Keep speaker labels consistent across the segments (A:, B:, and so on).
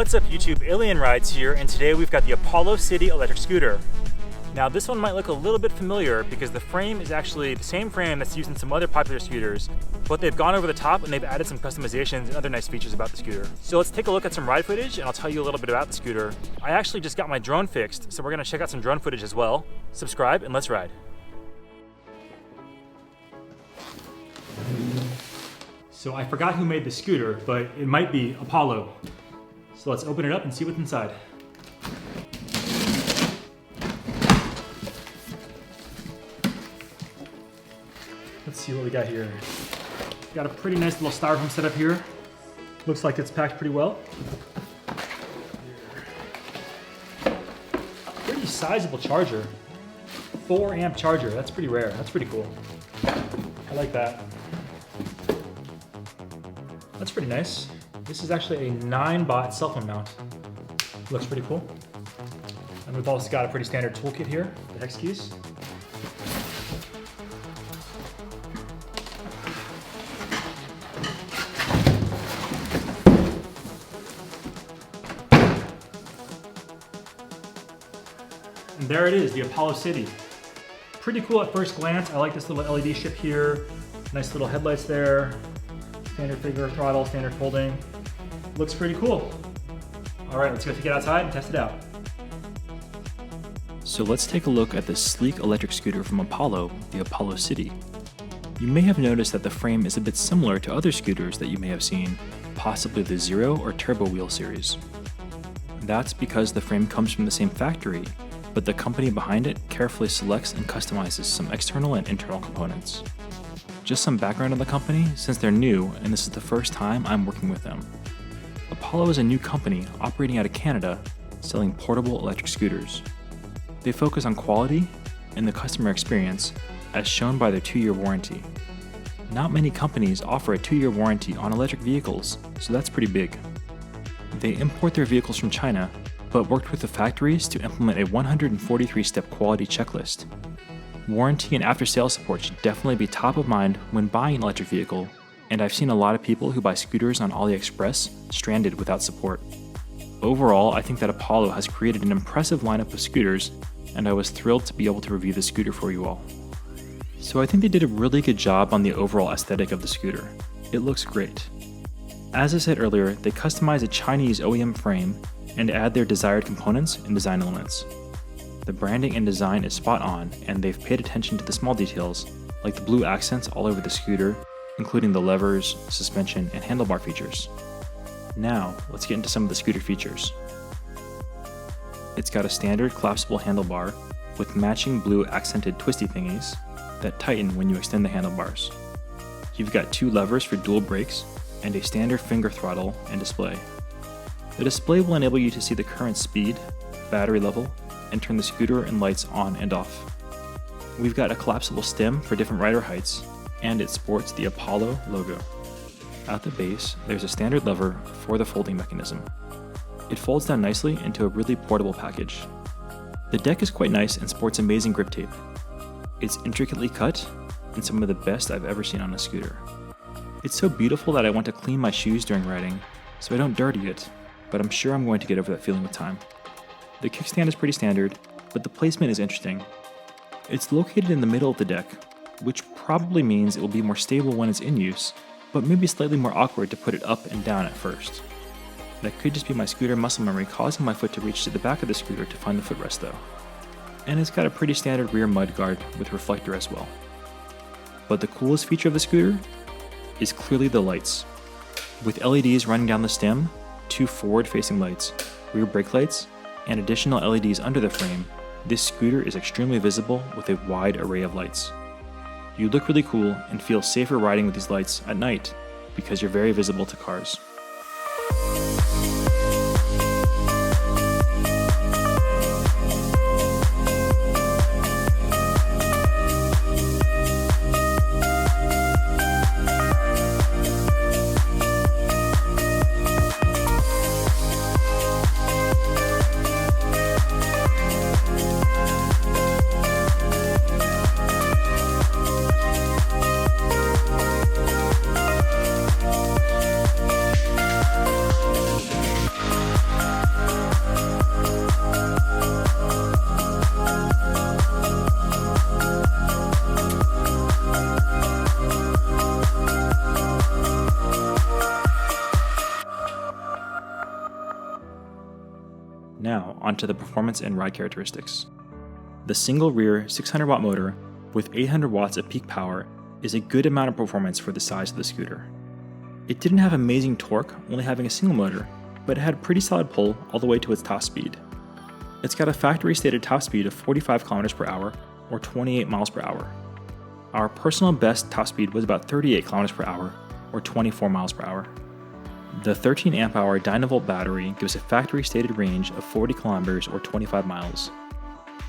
A: What's up YouTube, Alien Rides here, and today we've got the Apollo City electric scooter. Now this one might look a little bit familiar because the frame is actually the same frame that's used in some other popular scooters, but they've gone over the top and they've added some customizations and other nice features about the scooter. So let's take a look at some ride footage and I'll tell you a little bit about the scooter. I actually just got my drone fixed, so we're gonna check out some drone footage as well. Subscribe and let's ride. So I forgot who made the scooter, but it might be Apollo. So let's open it up and see what's inside. Let's see what we got here. Got a pretty nice little styrofoam setup here. Looks like it's packed pretty well. Pretty sizable charger. 4 amp charger, that's pretty rare. That's pretty cool. I like that. That's pretty nice. This is actually a 9-bot cell phone mount. Looks pretty cool. And we've also got a pretty standard toolkit here, the hex keys. And there it is, the Apollo City. Pretty cool at first glance. I like this little LED strip here. Nice little headlights there. Standard figure throttle, standard folding. Looks pretty cool. All right, let's go take it outside and test it out. So let's take a look at this sleek electric scooter from Apollo, the Apollo City. You may have noticed that the frame is a bit similar to other scooters that you may have seen, possibly the Zero or Turbo Wheel series. That's because the frame comes from the same factory, but the company behind it carefully selects and customizes some external and internal components. Just some background on the company, since they're new and this is the first time I'm working with them. Apollo is a new company operating out of Canada, selling portable electric scooters. They focus on quality and the customer experience, as shown by their 2-year warranty. Not many companies offer a 2-year warranty on electric vehicles, so that's pretty big. They import their vehicles from China, but worked with the factories to implement a 143-step quality checklist. Warranty and after-sales support should definitely be top of mind when buying an electric vehicle, and I've seen a lot of people who buy scooters on AliExpress stranded without support. Overall, I think that Apollo has created an impressive lineup of scooters, and I was thrilled to be able to review the scooter for you all. So I think they did a really good job on the overall aesthetic of the scooter. It looks great. As I said earlier, they customize a Chinese OEM frame and add their desired components and design elements. The branding and design is spot on, and they've paid attention to the small details, like the blue accents all over the scooter, including the levers, suspension, and handlebar features. Now, let's get into some of the scooter features. It's got a standard collapsible handlebar with matching blue accented twisty thingies that tighten when you extend the handlebars. You've got 2 levers for dual brakes and a standard finger throttle and display. The display will enable you to see the current speed, battery level, and turn the scooter and lights on and off. We've got a collapsible stem for different rider heights, and it sports the Apollo logo. At the base, there's a standard lever for the folding mechanism. It folds down nicely into a really portable package. The deck is quite nice and sports amazing grip tape. It's intricately cut and some of the best I've ever seen on a scooter. It's so beautiful that I want to clean my shoes during riding, so I don't dirty it, but I'm sure I'm going to get over that feeling with time. The kickstand is pretty standard, but the placement is interesting. It's located in the middle of the deck, which probably means it will be more stable when it's in use, but maybe slightly more awkward to put it up and down at first. That could just be my scooter muscle memory causing my foot to reach to the back of the scooter to find the footrest though. And it's got a pretty standard rear mud guard with reflector as well. But the coolest feature of the scooter is clearly the lights. With LEDs running down the stem, 2 forward-facing lights, rear brake lights, and additional LEDs under the frame, this scooter is extremely visible with a wide array of lights. You look really cool and feel safer riding with these lights at night because you're very visible to cars. Now, onto the performance and ride characteristics. The single rear 600 watt motor with 800 watts of peak power is a good amount of performance for the size of the scooter. It didn't have amazing torque, only having a single motor, but it had pretty solid pull all the way to its top speed. It's got a factory stated top speed of 45 km per hour or 28 miles per hour. Our personal best top speed was about 38 km per hour or 24 miles per hour. The 13 amp hour Dynavolt battery gives a factory stated range of 40 kilometers or 25 miles.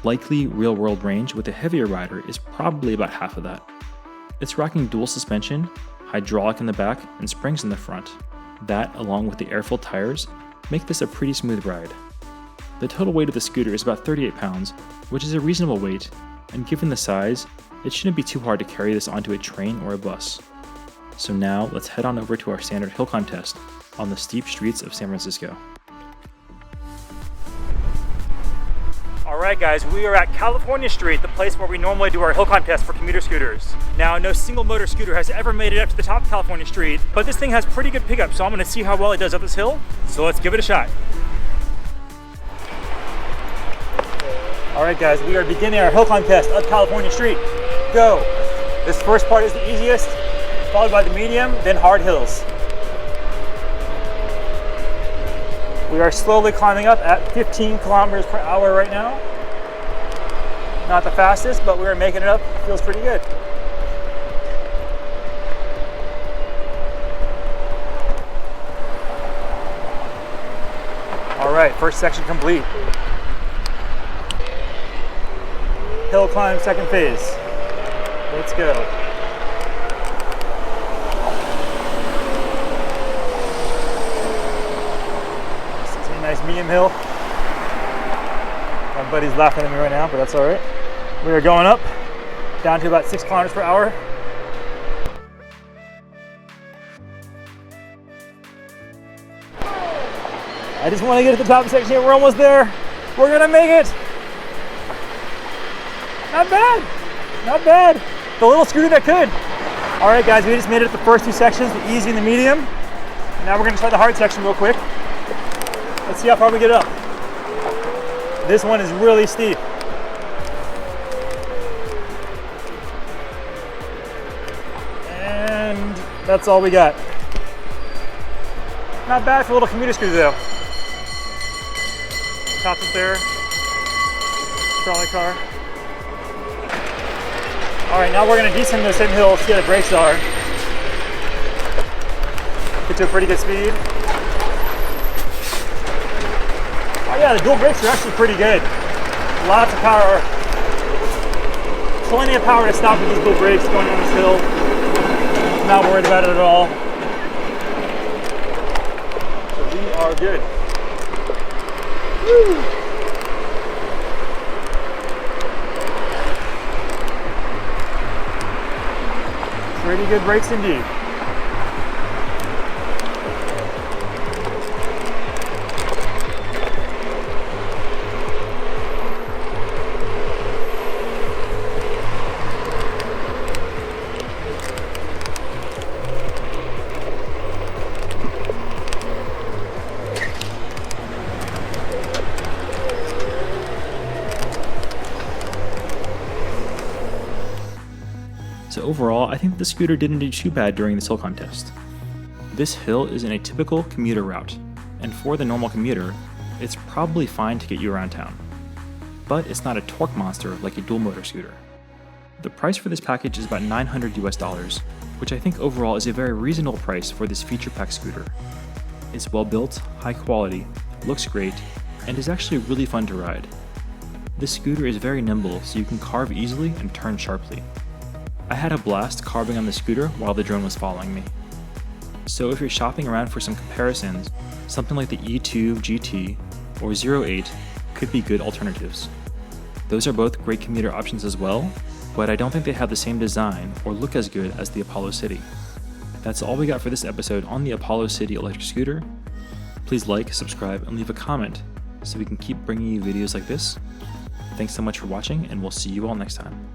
A: Likely real world range with a heavier rider is probably about half of that. It's rocking dual suspension, hydraulic in the back, and springs in the front. That, along with the air-filled tires, make this a pretty smooth ride. The total weight of the scooter is about 38 pounds, which is a reasonable weight, and given the size, it shouldn't be too hard to carry this onto a train or a bus. So now, let's head on over to our standard hill climb test on the steep streets of San Francisco. Alright guys, we are at California Street, the place where we normally do our hill climb test for commuter scooters. Now, no single motor scooter has ever made it up to the top of California Street, but this thing has pretty good pickup, so I'm going to see how well it does up this hill. So let's give it a shot. Alright guys, we are beginning our hill climb test up California Street. Go! This first part is the easiest, followed by the medium, then hard hills. We are slowly climbing up at 15 kilometers per hour right now. Not the fastest, but we are making it up. Feels pretty good. All right, first section complete. Hill climb, second phase. Let's go. Nice medium hill. My buddy's laughing at me right now, but that's all right. We are going up, down to about 6 kilometers per hour. I just want to get to the top section here. We're almost there. We're gonna make it. Not bad. Not bad. The little scooter that could. All right, guys, we just made it the first two sections, the easy and the medium. Now we're gonna try the hard section real quick. Let's see how far we get up. This one is really steep. And that's all we got. Not bad for a little commuter scooter though. Tops up there. Trolley car. All right, now we're gonna descend the same hill, see how the brakes are. Get to a pretty good speed. Oh yeah, the dual brakes are actually pretty good. Lots of power. Plenty of power to stop with these dual brakes going on this hill. Not worried about it at all. So we are good. Woo! Pretty good brakes indeed. So overall, I think the scooter didn't do too bad during this hill climb test. This hill is in a typical commuter route, and for the normal commuter, it's probably fine to get you around town. But it's not a torque monster like a dual motor scooter. The price for this package is about $900 US, which I think overall is a very reasonable price for this feature-packed scooter. It's well built, high quality, looks great, and is actually really fun to ride. This scooter is very nimble, so you can carve easily and turn sharply. I had a blast carving on the scooter while the drone was following me. So if you're shopping around for some comparisons, something like the e-twow GT or 08 could be good alternatives. Those are both great commuter options as well, but I don't think they have the same design or look as good as the Apollo City. That's all we got for this episode on the Apollo City electric scooter. Please like, subscribe, and leave a comment so we can keep bringing you videos like this. Thanks so much for watching, and we'll see you all next time.